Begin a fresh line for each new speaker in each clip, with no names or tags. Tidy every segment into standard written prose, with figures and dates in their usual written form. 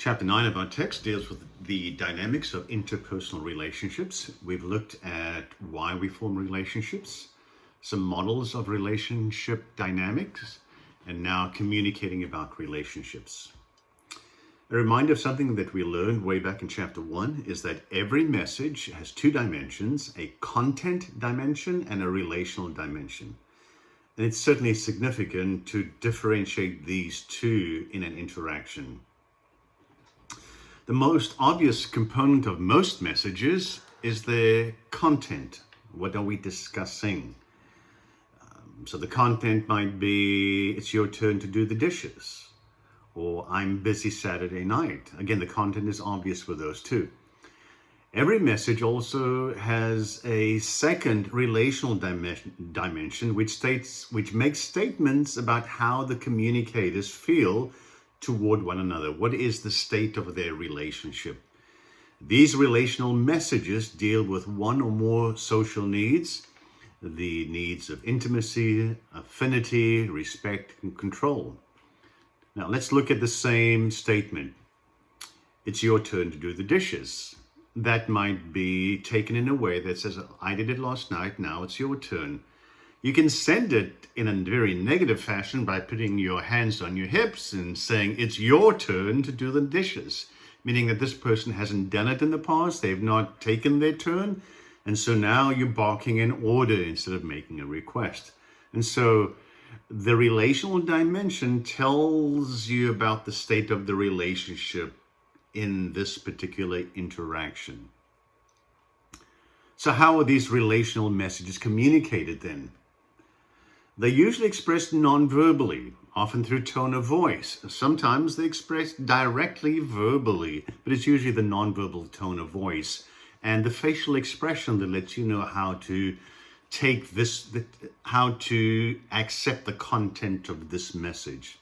Chapter 9 of our text deals with the dynamics of interpersonal relationships. We've looked at why we form relationships, some models of relationship dynamics, and now communicating about relationships. A reminder of something that we learned way back in chapter 1 is that every message has two dimensions, a content dimension and a relational dimension. And it's certainly significant to differentiate these two in an interaction. The most obvious component of most messages is their content. What are we discussing? So the content might be, it's your turn to do the dishes, or I'm busy Saturday night. Again, the content is obvious for those two. Every message also has a second relational dimension, which makes statements about how the communicators feel toward one another. What is the state of their relationship? These relational messages deal with one or more social needs, the needs of intimacy, affinity, respect, and control. Now let's look at the same statement. It's your turn to do the dishes. That might be taken in a way that says, I did it last night, now it's your turn. You can send it in a very negative fashion by putting your hands on your hips and saying, it's your turn to do the dishes, meaning that this person hasn't done it in the past, they've not taken their turn, and so now you're barking in order instead of making a request. And so the relational dimension tells you about the state of the relationship in this particular interaction. So how are these relational messages communicated then? They're usually expressed non-verbally, often through tone of voice. Sometimes they're expressed directly verbally, but it's usually the non-verbal tone of voice and the facial expression that lets you know how to take this, how to accept the content of this message.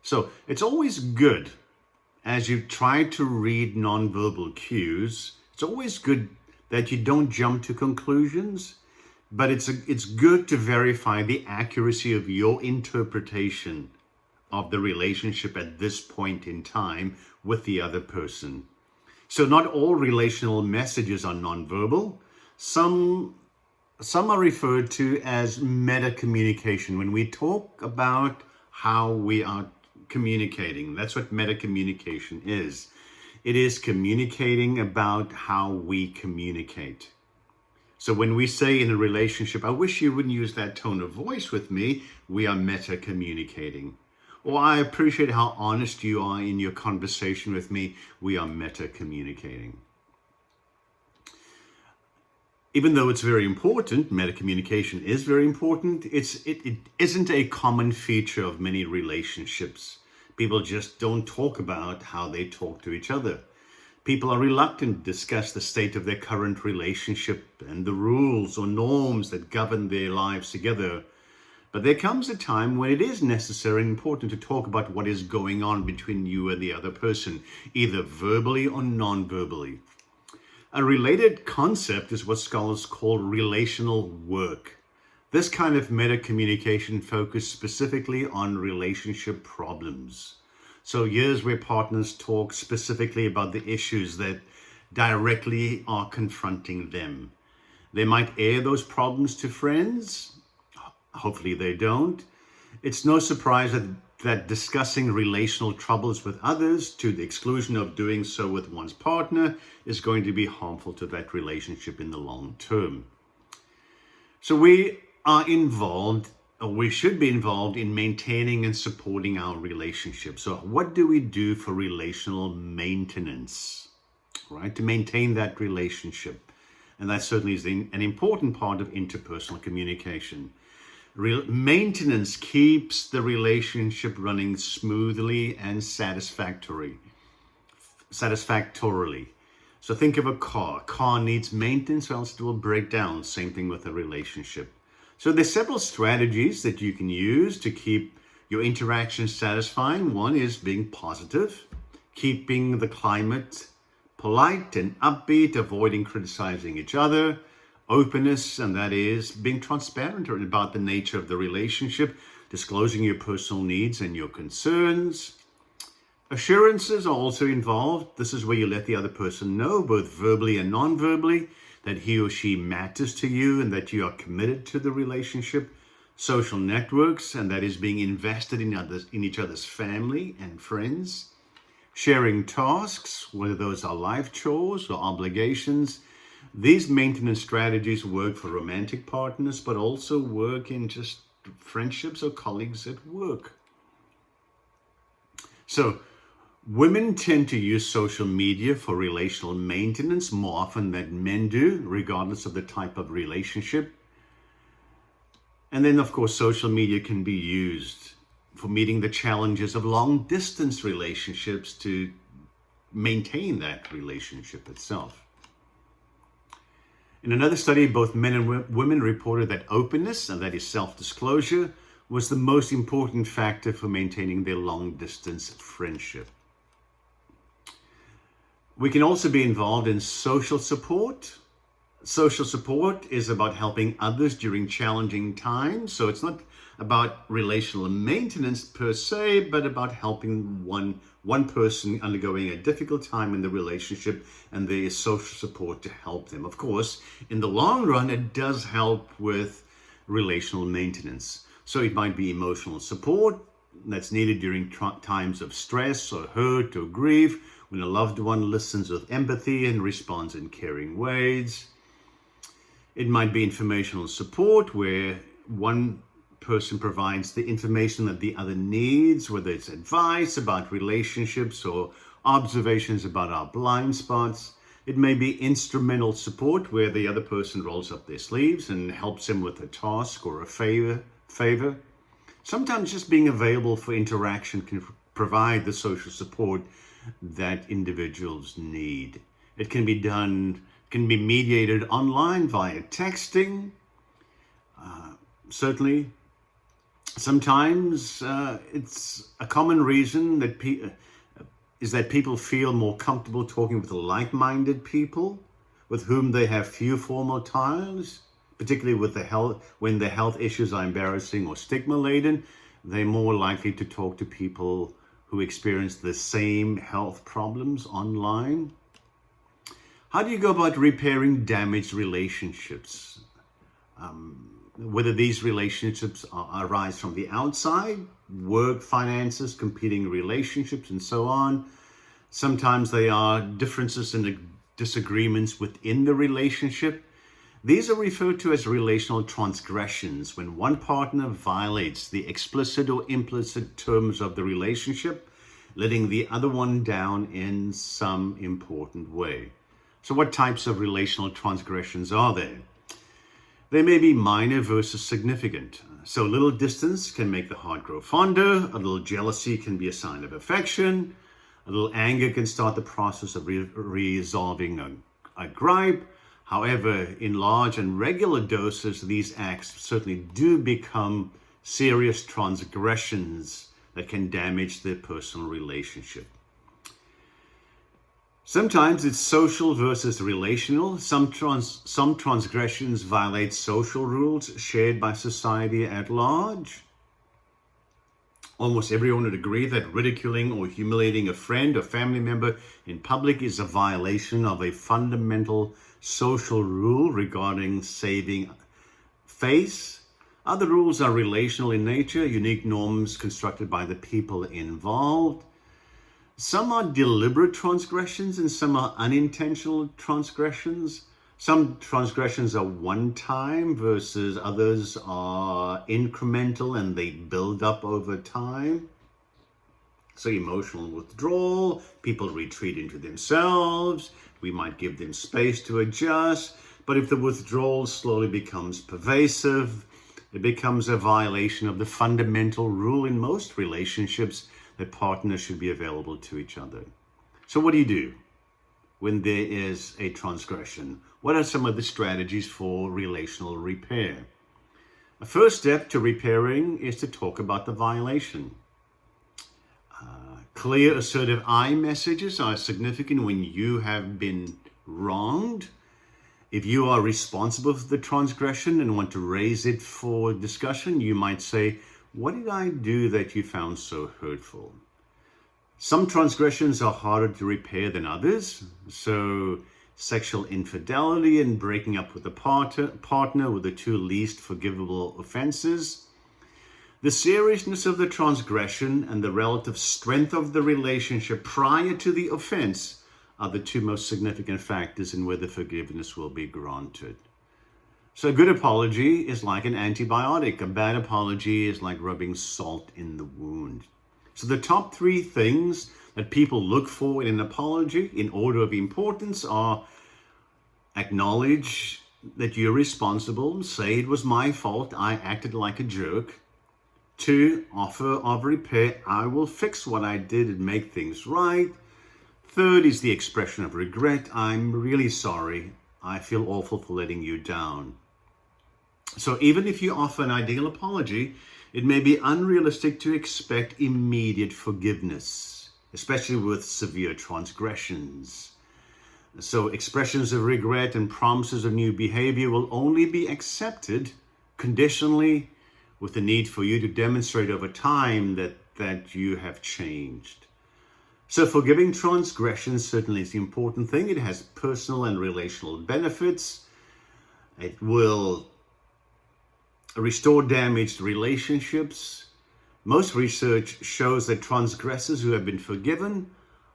So it's always good, as you try to read non-verbal cues, it's always good that you don't jump to conclusions, but it's good to verify the accuracy of your interpretation of the relationship at this point in time with the other person. So not all relational messages are nonverbal. Some are referred to as meta communication. When we talk about how we are communicating, that's what meta communication is. It is communicating about how we communicate. So when we say in a relationship, I wish you wouldn't use that tone of voice with me, we are meta communicating. Or I appreciate how honest you are in your conversation with me, we are meta communicating. Even though it's very important, meta communication is very important, it isn't a common feature of many relationships. People just don't talk about how they talk to each other. People are reluctant to discuss the state of their current relationship and the rules or norms that govern their lives together. But there comes a time when it is necessary and important to talk about what is going on between you and the other person, either verbally or non-verbally. A related concept is what scholars call relational work. This kind of meta-communication focuses specifically on relationship problems. So here's where partners talk specifically about the issues that directly are confronting them. They might air those problems to friends. Hopefully they don't. It's no surprise that discussing relational troubles with others to the exclusion of doing so with one's partner is going to be harmful to that relationship in the long term. So we are involved, or we should be involved in maintaining and supporting our relationship. So what do we do for relational maintenance, right? To maintain that relationship. And that certainly is an important part of interpersonal communication. Maintenance keeps the relationship running smoothly and satisfactorily. So think of a car. Car needs maintenance or else it will break down. Same thing with a relationship. So there's several strategies that you can use to keep your interactions satisfying. One is being positive, keeping the climate polite and upbeat, avoiding criticizing each other. Openness, and that is being transparent about the nature of the relationship, disclosing your personal needs and your concerns. Assurances are also involved. This is where you let the other person know, both verbally and non-verbally, that he or she matters to you and that you are committed to the relationship. Social networks, and that is being invested in each other's family and friends. Sharing tasks, whether those are life chores or obligations. These maintenance strategies work for romantic partners, but also work in just friendships or colleagues at work. So, women tend to use social media for relational maintenance more often than men do, regardless of the type of relationship. And then, of course, social media can be used for meeting the challenges of long distance relationships to maintain that relationship itself. In another study, both men and women reported that openness, and that is self-disclosure, was the most important factor for maintaining their long distance friendship. We can also be involved in social support. Social support is about helping others during challenging times. So it's not about relational maintenance per se, but about helping one person undergoing a difficult time in the relationship, and there is social support to help them. Of course, in the long run, it does help with relational maintenance. So it might be emotional support that's needed during times of stress or hurt or grief, when a loved one listens with empathy and responds in caring ways. It might be informational support, where one person provides the information that the other needs, whether it's advice about relationships or observations about our blind spots. It may be instrumental support, where the other person rolls up their sleeves and helps them with a task or a favor. Sometimes just being available for interaction can provide the social support that individuals need. It can be mediated online via texting. Certainly, sometimes it's a common reason that people feel more comfortable talking with like-minded people with whom they have few formal ties, particularly when the health issues are embarrassing or stigma-laden. They're more likely to talk to people who experience the same health problems online. How do you go about repairing damaged relationships? Whether these relationships arise from the outside, work, finances, competing relationships, and so on. Sometimes they are differences and disagreements within the relationship. These are referred to as relational transgressions, when one partner violates the explicit or implicit terms of the relationship, letting the other one down in some important way. So what types of relational transgressions are there? They may be minor versus significant. So a little distance can make the heart grow fonder. A little jealousy can be a sign of affection. A little anger can start the process of resolving a gripe. However, in large and regular doses, these acts certainly do become serious transgressions that can damage the personal relationship. Sometimes it's social versus relational. Some transgressions violate social rules shared by society at large. Almost everyone would agree that ridiculing or humiliating a friend or family member in public is a violation of a fundamental social rule regarding saving face. Other rules are relational in nature, unique norms constructed by the people involved. Some are deliberate transgressions and some are unintentional transgressions. Some transgressions are one time versus others are incremental and they build up over time. So emotional withdrawal, people retreat into themselves. We might give them space to adjust. But if the withdrawal slowly becomes pervasive, it becomes a violation of the fundamental rule in most relationships that partners should be available to each other. So what do you do when there is a transgression? What are some of the strategies for relational repair? The first step to repairing is to talk about the violation. Clear, assertive I messages are significant when you have been wronged. If you are responsible for the transgression and want to raise it for discussion, you might say, "What did I do that you found so hurtful?" Some transgressions are harder to repair than others. So sexual infidelity and breaking up with a partner were the two least forgivable offenses. The seriousness of the transgression and the relative strength of the relationship prior to the offense are the two most significant factors in whether forgiveness will be granted. So a good apology is like an antibiotic. A bad apology is like rubbing salt in the wound. So the top three things that people look for in an apology in order of importance are: acknowledge that you're responsible, say it was my fault, I acted like a jerk. 2, offer of repair, I will fix what I did and make things right. 3rd is the expression of regret, I'm really sorry, I feel awful for letting you down. So even if you offer an ideal apology, it may be unrealistic to expect immediate forgiveness, especially with severe transgressions. So expressions of regret and promises of new behavior will only be accepted conditionally, with the need for you to demonstrate over time that you have changed. So forgiving transgressions certainly is the important thing. It has personal and relational benefits. It will restore damaged relationships. Most research shows that transgressors who have been forgiven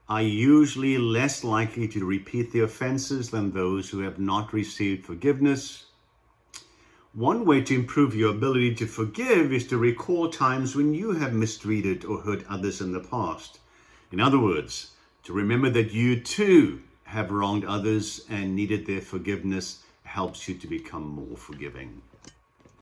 are usually less likely to repeat the offenses than those who have not received forgiveness. One way to improve your ability to forgive is to recall times when you have mistreated or hurt others in the past. In other words, to remember that you too have wronged others and needed their forgiveness helps you to become more forgiving.